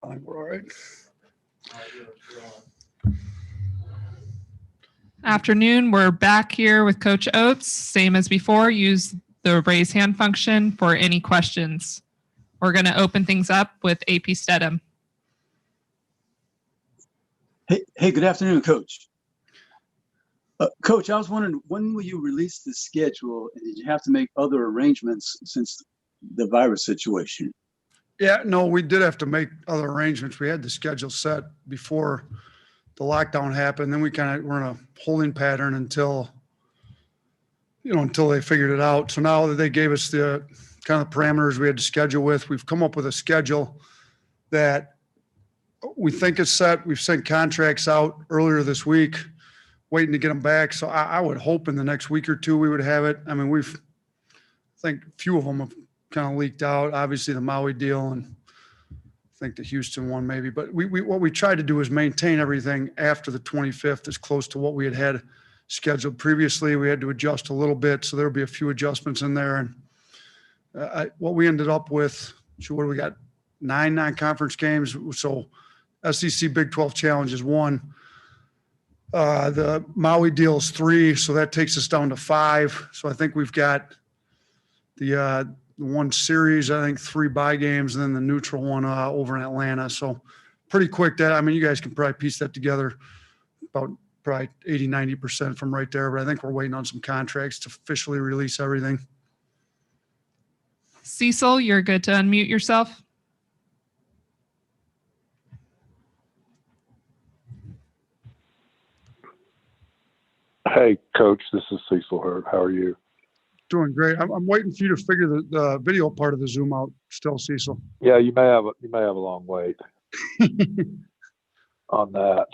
I think we're all right. Afternoon, we're back here with Coach Oates. Same as before, use the raise hand function for any questions. We're going to open things up with AP Stedham. Hey, good afternoon, Coach. Coach, I was wondering, when will you release the schedule, and did you have to make other arrangements since the virus situation? Yeah, no, we did have to make other arrangements. We had the schedule set before the lockdown happened. Then we kind of were in a holding pattern until they figured it out. So now that they gave us the kind of parameters we had to schedule with, we've come up with a schedule that we think is set. We've sent contracts out earlier this week, waiting to get them back. So I would hope in the next week or two we would have it. I mean, I think a few of them have kind of leaked out. Obviously the Maui deal, and I think the Houston one maybe. But what we tried to do is maintain everything after the 25th as close to what we had scheduled previously. We had to adjust a little bit, so there'll be a few adjustments in there. And what we ended up with, what do we got? 9 non-conference games. So SEC Big 12 Challenge is 1. The Maui deal is 3, so that takes us down to 5. So I think we've got the one series, I think 3 bye games, and then the neutral one over in Atlanta. So pretty quick. You guys can probably piece that together about probably 80-90% from right there. But I think we're waiting on some contracts to officially release everything. Cecil, you're good to unmute yourself. Hey, Coach, this is Cecil Hurt. How are you? Doing great. I'm waiting for you to figure the video part of the Zoom out still, Cecil. Yeah, you may have a long wait on that.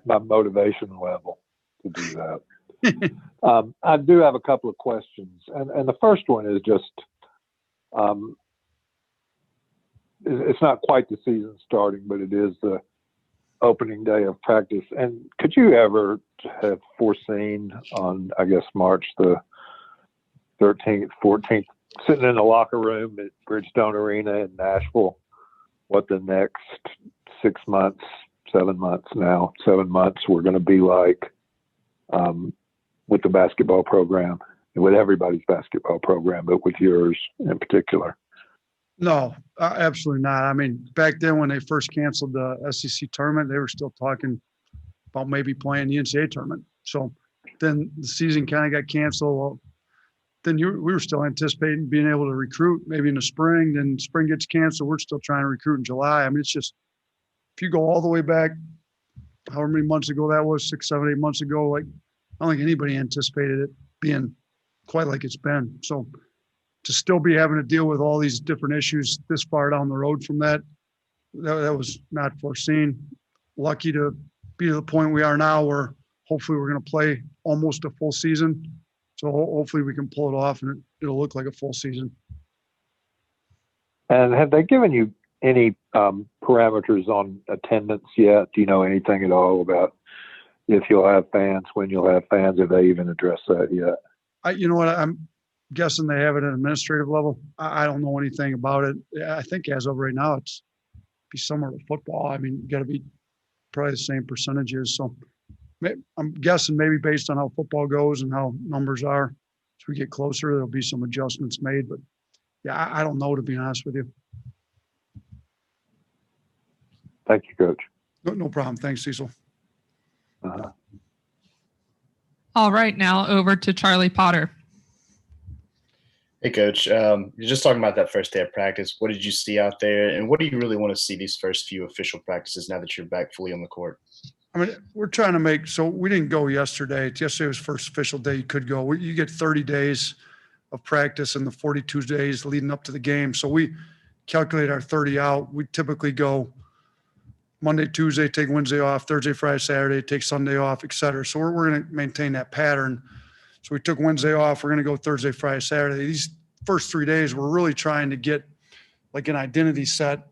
My motivation level to do that. I do have a couple of questions, and the first one is just, it's not quite the season starting, but it is the opening day of practice. And could you ever have foreseen on, I guess, March the 13th, 14th, sitting in the locker room at Bridgestone Arena in Nashville, what the next 6 months, 7 months were going to be like with the basketball program, and with everybody's basketball program, but with yours in particular? No, absolutely not. I mean, back then when they first canceled the SEC tournament, they were still talking about maybe playing the NCAA tournament. So then the season kind of got canceled. Well, then we were still anticipating being able to recruit maybe in the spring. Then spring gets canceled. We're still trying to recruit in July. I mean, it's just, if you go all the way back, however many months ago that was, 6, 7, 8 months ago, like, I don't think anybody anticipated it being quite like it's been. So to still be having to deal with all these different issues this far down the road from that was not foreseen. Lucky to be to the point we are now where hopefully we're going to play almost a full season. So hopefully we can pull it off and it'll look like a full season. And have they given you any parameters on attendance yet? Do you know anything at all about if you'll have fans, when you'll have fans? Have they even addressed that yet? You know what? I'm guessing they have it at an administrative level. I don't know anything about it. I think as of right now, it's be similar to football. I mean, you got to be probably the same percentages. So I'm guessing maybe based on how football goes and how numbers are, as we get closer, there'll be some adjustments made. But yeah, I don't know, to be honest with you. Thank you, Coach. No problem. Thanks, Cecil. All right, now over to Charlie Potter. Hey, Coach. You're just talking about that first day of practice. What did you see out there, and what do you really want to see these first few official practices now that you're back fully on the court? I mean, we're trying to make, so we didn't go yesterday. Yesterday was first official day you could go. You get 30 days of practice in the 42 days leading up to the game. So we calculate our 30 out. We typically go Monday, Tuesday, take Wednesday off, Thursday, Friday, Saturday, take Sunday off, et cetera. So we're going to maintain that pattern. So we took Wednesday off. We're going to go Thursday, Friday, Saturday. These first 3 days, we're really trying to get like an identity set,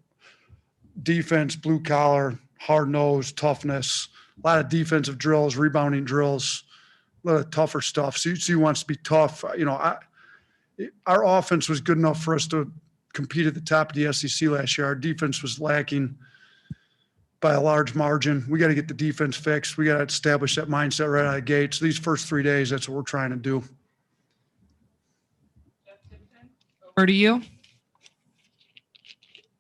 defense, blue collar, hard nose, toughness, a lot of defensive drills, rebounding drills, a lot of tougher stuff. So he wants to be tough. You know, our offense was good enough for us to compete at the top of the SEC last year. Our defense was lacking by a large margin. We got to get the defense fixed. We got to establish that mindset right out of the gate. So these first 3 days, that's what we're trying to do. Over to you.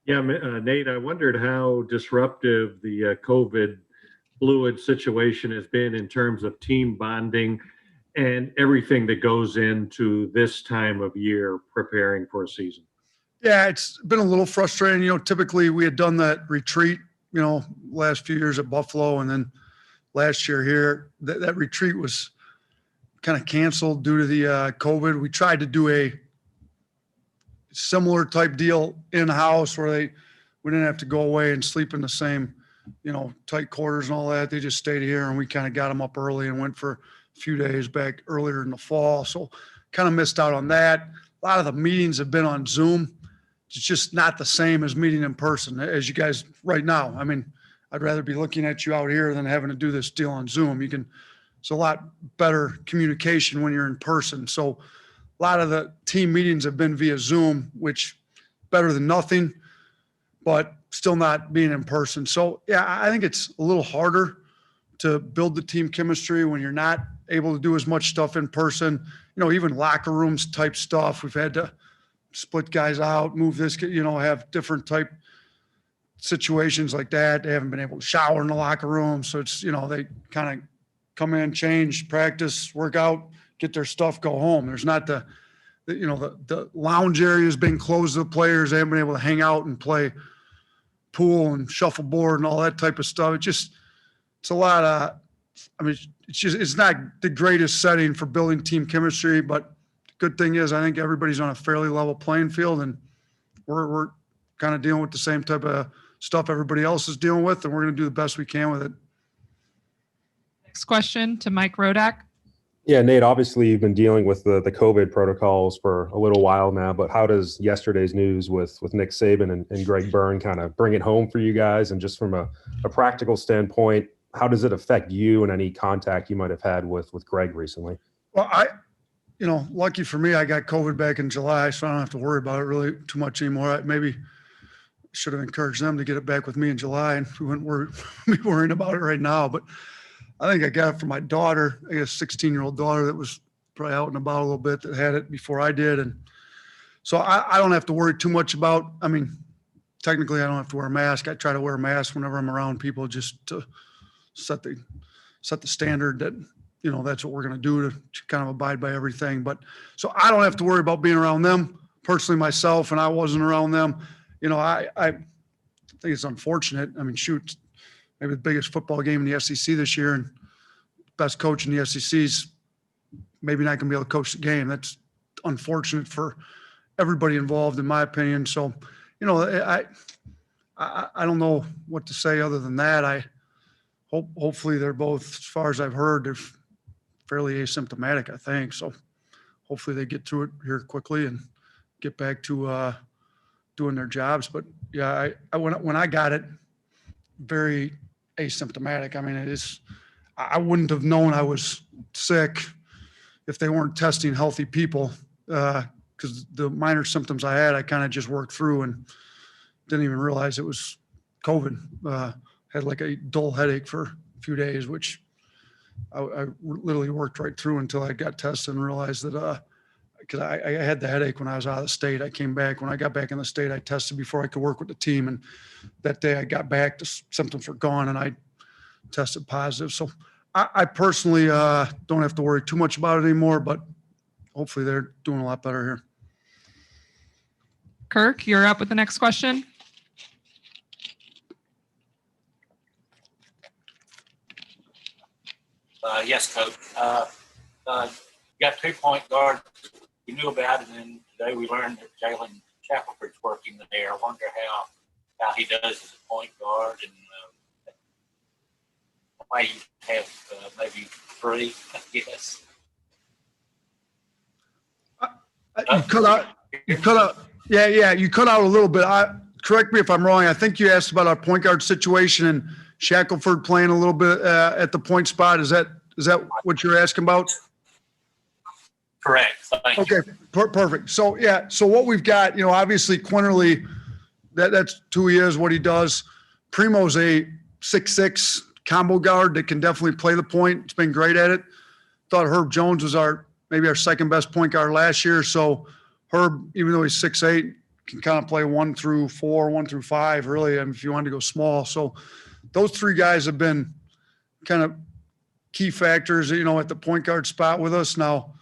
Yeah, Nate, I wondered how disruptive the COVID fluid situation has been in terms of team bonding and everything that goes into this time of year preparing for a season. Yeah, it's been a little frustrating. You know, typically we had done that retreat, you know, last few years at Buffalo, and then last year here, that retreat was kind of canceled due to the COVID. We tried to do a similar type deal in-house where we didn't have to go away and sleep in the same, you know, tight quarters and all that. They just stayed here, and we kind of got them up early and went for a few days back earlier in the fall. So kind of missed out on that. A lot of the meetings have been on Zoom. It's just not the same as meeting in person as you guys right now. I mean, I'd rather be looking at you out here than having to do this deal on Zoom. It's a lot better communication when you're in person. So a lot of the team meetings have been via Zoom, which better than nothing, but still not being in person. So yeah, I think it's a little harder to build the team chemistry when you're not able to do as much stuff in person, you know, even locker rooms type stuff. We've had to split guys out, move this, you know, have different type situations like that. They haven't been able to shower in the locker room. So it's, you know, they kind of come in, change, practice, work out, get their stuff, go home. There's not the lounge area has been closed to the players. They haven't been able to hang out and play pool and shuffleboard and all that type of stuff. It's a lot of, I mean, it's not the greatest setting for building team chemistry, but the good thing is I think everybody's on a fairly level playing field, and we're kind of dealing with the same type of stuff everybody else is dealing with, and we're going to do the best we can with it. Next question to Mike Rodak. Yeah, Nate, obviously you've been dealing with the COVID protocols for a little while now, but how does yesterday's news with Nick Saban and Greg Byrne kind of bring it home for you guys? And just from a practical standpoint, how does it affect you and any contact you might have had with Greg recently? Well, lucky for me, I got COVID back in July, so I don't have to worry about it really too much anymore. I maybe should have encouraged them to get it back with me in July, and we wouldn't be worrying about it right now. But I think I got it from my daughter, I guess 16-year-old daughter that was probably out and about a little bit that had it before I did. And so I don't have to worry too much about, I mean, technically I don't have to wear a mask. I try to wear a mask whenever I'm around people just to set the standard that, you know, that's what we're going to do to kind of abide by everything. But so I don't have to worry about being around them personally myself, and I wasn't around them. You know, I think it's unfortunate. I mean, shoot, maybe the biggest football game in the SEC this year, and best coach in the SEC's maybe not going to be able to coach the game. That's unfortunate for everybody involved, in my opinion. So, you know, I don't know what to say other than that. Hopefully they're both, as far as I've heard, they're fairly asymptomatic, I think. So hopefully they get through it here quickly and get back to doing their jobs. But yeah, when I got it, very asymptomatic. I mean, I wouldn't have known I was sick if they weren't testing healthy people, because the minor symptoms I had, I kind of just worked through and didn't even realize it was COVID. Had like a dull headache for a few days, which I literally worked right through until I got tested and realized that, because I had the headache when I was out of the state. I came back. When I got back in the state, I tested before I could work with the team. And that day I got back, the symptoms were gone, and I tested positive. So I personally don't have to worry too much about it anymore, but hopefully they're doing a lot better here. Kirk, you're up with the next question. Yes, Coach. You got 2 point guards we knew about, and then today we learned that Jalen Shackelford's working there. I wonder how he does as a point guard, and why you have maybe 3, I guess. You cut out. Yeah. You cut out a little bit. Correct me if I'm wrong. I think you asked about our point guard situation and Shackelford playing a little bit at the point spot. Is that what you're asking about? Correct. Thank you. Okay, perfect. So, yeah, so what we've got, obviously Quinterly, that's who he is, what he does. Primo's a 6'6" combo guard that can definitely play the point. It's been great at it. Thought Herb Jones was maybe our second best point guard last year. So Herb, even though he's 6'8", can kind of play 1 through 4, 1 through 5, really, if you wanted to go small. So those three guys have been kind of key factors, at the point guard spot with us. Now,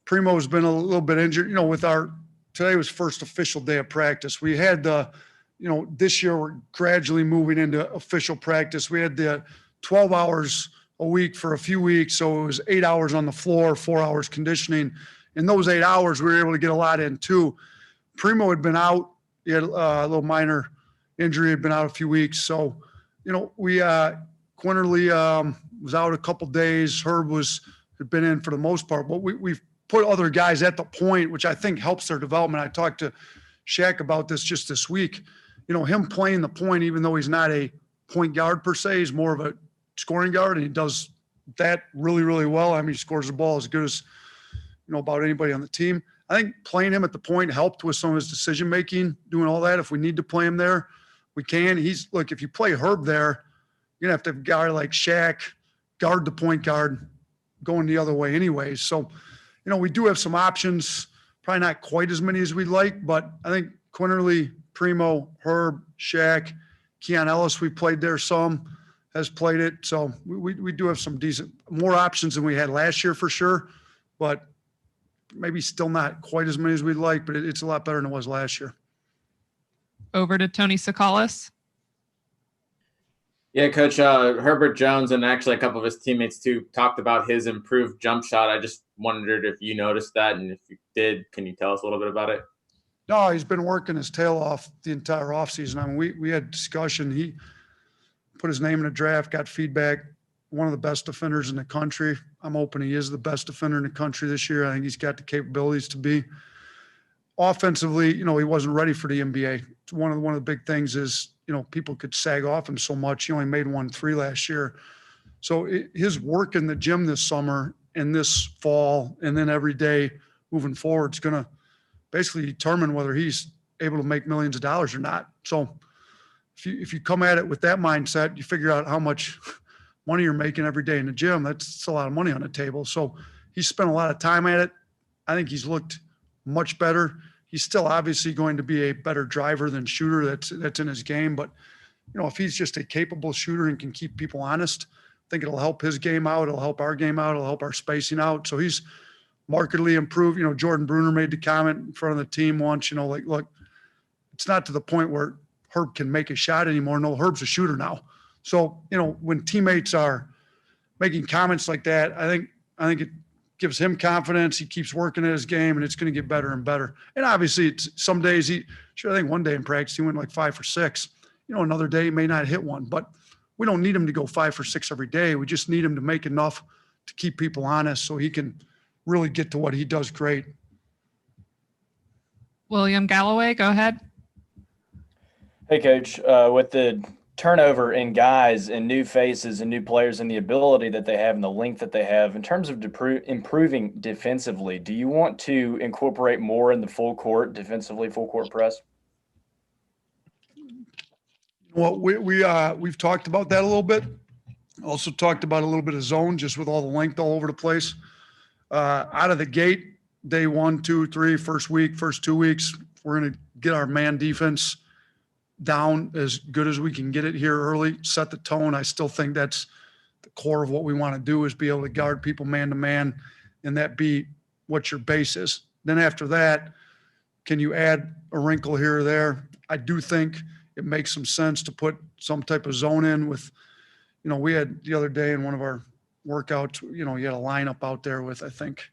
Primo's been a little bit injured, today was first official day of practice. We had this year we're gradually moving into official practice. We had the 12 hours a week for a few weeks. So it was 8 hours on the floor, 4 hours conditioning. In those 8 hours, we were able to get a lot in too. Primo had been out. He had a little minor injury, had been out a few weeks. So, Quinterly was out a couple days. Herb had been in for the most part, but we've put other guys at the point, which I think helps their development. I talked to Shaq about this just this week. Him playing the point, even though he's not a point guard per se, he's more of a scoring guard, and he does that really, really well. I mean, he scores the ball as good as, about anybody on the team. I think playing him at the point helped with some of his decision-making, doing all that. If we need to play him there, we can. If you play Herb there, you're going to have to have a guy like Shaq guard the point guard going the other way anyways. So, we do have some options, probably not quite as many as we'd like, but I think Quinterly, Primo, Herb, Shaq, Keon Ellis, we played there some, has played it. So we do have some more options than we had last year for sure, but maybe still not quite as many as we'd like, but it's a lot better than it was last year. Over to Tony Sakalas. Yeah, Coach, Herbert Jones and actually a couple of his teammates too talked about his improved jump shot. I just wondered if you noticed that, and if you did, can you tell us a little bit about it? No, he's been working his tail off the entire offseason. I mean, we had discussion. He put his name in a draft, got feedback, one of the best defenders in the country. I'm hoping he is the best defender in the country this year. I think he's got the capabilities to be. Offensively, he wasn't ready for the NBA. One of the big things is, people could sag off him so much. He only made 1 3 last year. So his work in the gym this summer and this fall and then every day moving forward is going to basically determine whether he's able to make millions of dollars or not. So if you come at it with that mindset, you figure out how much money you're making every day in the gym. That's a lot of money on the table. So he spent a lot of time at it. I think he's looked much better. He's still obviously going to be a better driver than shooter. That's in his game. But, if he's just a capable shooter and can keep people honest, I think it'll help his game out. It'll help our game out. It'll help our spacing out. So he's markedly improved. Jordan Bruner made the comment in front of the team once, look, it's not to the point where Herb can make a shot anymore. No, Herb's a shooter now. So, when teammates are making comments like that, I think it gives him confidence. He keeps working at his game, and it's going to get better and better. And obviously, it's some days I think one day in practice he went like 5 for 6. Another day he may not hit one, but we don't need him to go 5 for 6 every day. We just need him to make enough to keep people honest so he can really get to what he does great. William Galloway, go ahead. Hey, Coach. With the turnover in guys and new faces and new players and the ability that they have and the length that they have in terms of improving defensively, do you want to incorporate more in the full court defensively, full court press? Well, we've talked about that a little bit. Also talked about a little bit of zone, just with all the length all over the place. Out of the gate, day 1, 2, 3, first week, first 2 weeks, we're going to get our man defense down as good as we can get it here early, set the tone. I still think that's the core of what we want to do, is be able to guard people man to man, and that be what your base is. Then after that, can you add a wrinkle here or there? I do think it makes some sense to put some type of zone in with, we had the other day in one of our workouts, you had a lineup out there with, I think,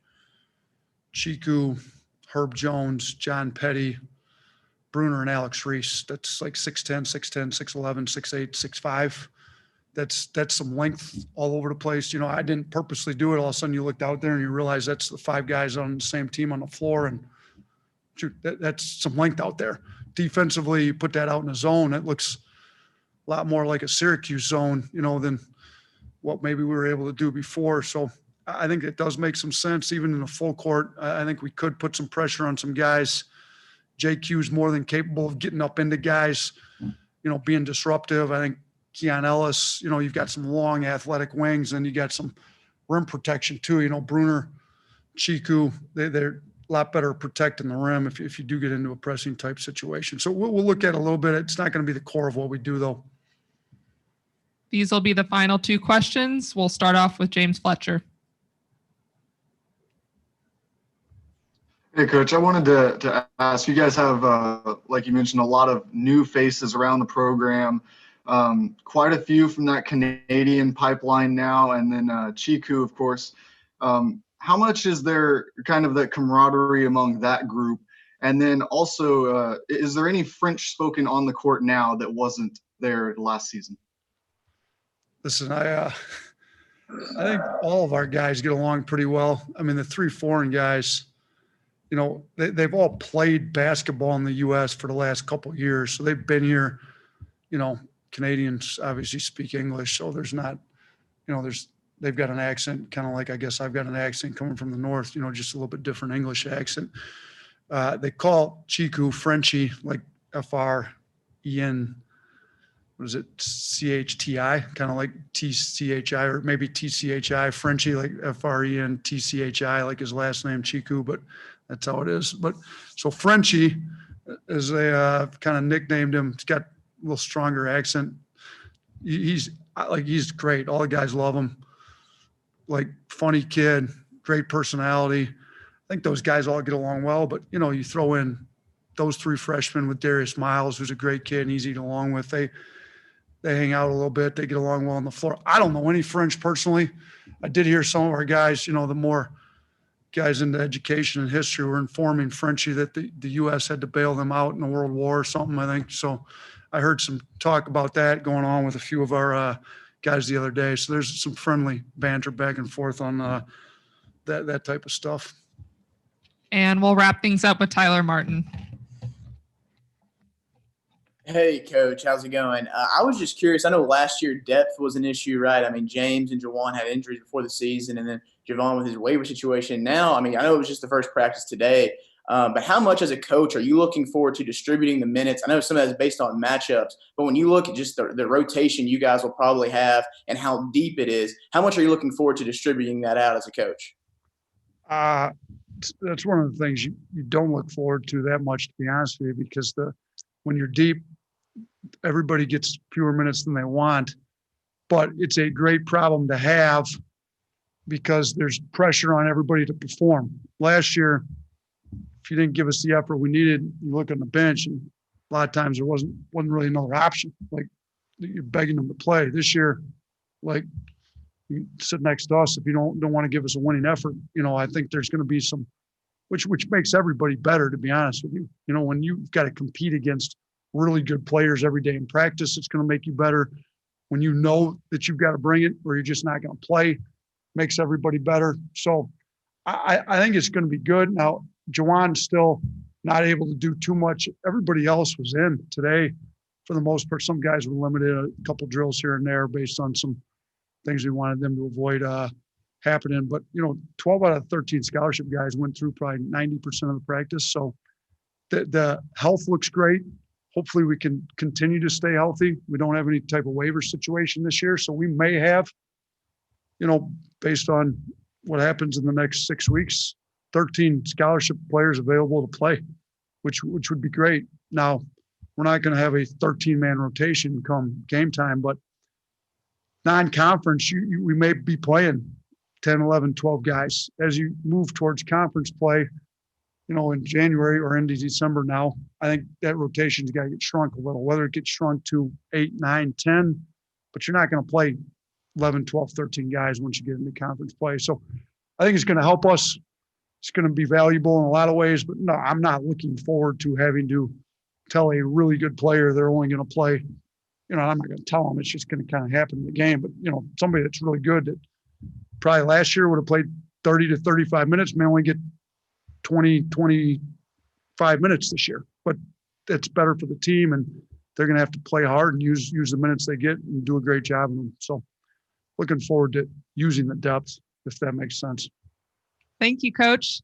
Chiku, Herb Jones, John Petty, Bruner, and Alex Reese. That's like 6'10", 6'10", 6'11", 6'8", 6'5". That's some length all over the place. I didn't purposely do it. All of a sudden you looked out there and you realize that's the 5 guys on the same team on the floor, and shoot, that's some length out there. Defensively, you put that out in a zone, it looks a lot more like a Syracuse zone, than what maybe we were able to do before. So I think it does make some sense, even in a full court. I think we could put some pressure on some guys. JQ is more than capable of getting up into guys, being disruptive. I think Keon Ellis, you've got some long athletic wings, and you got some rim protection too. Bruner, Chiku, they're a lot better protecting the rim if you do get into a pressing type situation. So we'll look at it a little bit. It's not going to be the core of what we do, though. These will be the final two questions. We'll start off with James Fletcher. Hey, Coach, I wanted to ask, you guys have, like you mentioned, a lot of new faces around the program, quite a few from that Canadian pipeline now, and then Chiku, of course. How much is there kind of the camaraderie among that group? And then also, is there any French spoken on the court now that wasn't there last season? Listen, I think all of our guys get along pretty well. I mean, the 3 foreign guys, they've all played basketball in the U.S. for the last couple of years. So they've been here. Canadians obviously speak English. So there's not, they've got an accent, kind of like, I guess I've got an accent coming from the North, just a little bit different English accent. They call Chiku Frenchie, like F-R-E-N, what is it, C-H-T-I, kind of like T-C-H-I, or maybe T-C-H-I, Frenchie, like F-R-E-N-T-C-H-I, like his last name, Chiku, but that's how it is. But so Frenchie, as they kind of nicknamed him, he's got a little stronger accent. He's great. All the guys love him. Like, funny kid, great personality. I think those guys all get along well, but you throw in those 3 freshmen with Darius Miles, who's a great kid and easy to get along with. They hang out a little bit. They get along well on the floor. I don't know any French personally. I did hear some of our guys, the more guys into education and history were informing Frenchie that the U.S. had to bail them out in the World War or something, I think. So I heard some talk about that going on with a few of our guys the other day. So there's some friendly banter back and forth on that type of stuff. And we'll wrap things up with Tyler Martin. Hey, Coach, how's it going? I was just curious. I know last year depth was an issue, right? I mean, James and Jawan had injuries before the season, and then Javon with his waiver situation. Now, I mean, I know it was just the first practice today, but how much as a coach are you looking forward to distributing the minutes? I know some of that is based on matchups, but when you look at just the rotation you guys will probably have and how deep it is, how much are you looking forward to distributing that out as a coach? That's one of the things you don't look forward to that much, to be honest with you, because when you're deep, everybody gets fewer minutes than they want. But it's a great problem to have because there's pressure on everybody to perform. Last year, if you didn't give us the effort we needed, you look on the bench, and a lot of times there wasn't really another option. Like, you're begging them to play. This year, like, you sit next to us if you don't want to give us a winning effort. I think there's going to be some, which makes everybody better, to be honest with you. When you've got to compete against really good players every day in practice, it's going to make you better. When you know that you've got to bring it or you're just not going to play, makes everybody better. So I think it's going to be good. Now, Jawan's still not able to do too much. Everybody else was in today for the most part. Some guys were limited, a couple drills here and there based on some things we wanted them to avoid happening. But, 12 out of 13 scholarship guys went through probably 90% of the practice. So the health looks great. Hopefully we can continue to stay healthy. We don't have any type of waiver situation this year. So we may have, based on what happens in the next 6 weeks, 13 scholarship players available to play, which would be great. Now, we're not going to have a 13-man rotation come game time, but non-conference, we may be playing 10, 11, 12 guys. As you move towards conference play, in January or into December now, I think that rotation's got to get shrunk a little, whether it gets shrunk to 8, 9, 10, but you're not going to play 11, 12, 13 guys once you get into conference play. So I think it's going to help us. It's going to be valuable in a lot of ways, but no, I'm not looking forward to having to tell a really good player they're only going to play. I'm not going to tell them. It's just going to kind of happen in the game. But, somebody that's really good that probably last year would have played 30 to 35 minutes may only get 20, 25 minutes this year. But it's better for the team, and they're going to have to play hard and use the minutes they get and do a great job in them. So looking forward to using the depth. if that makes sense. Thank you, Coach.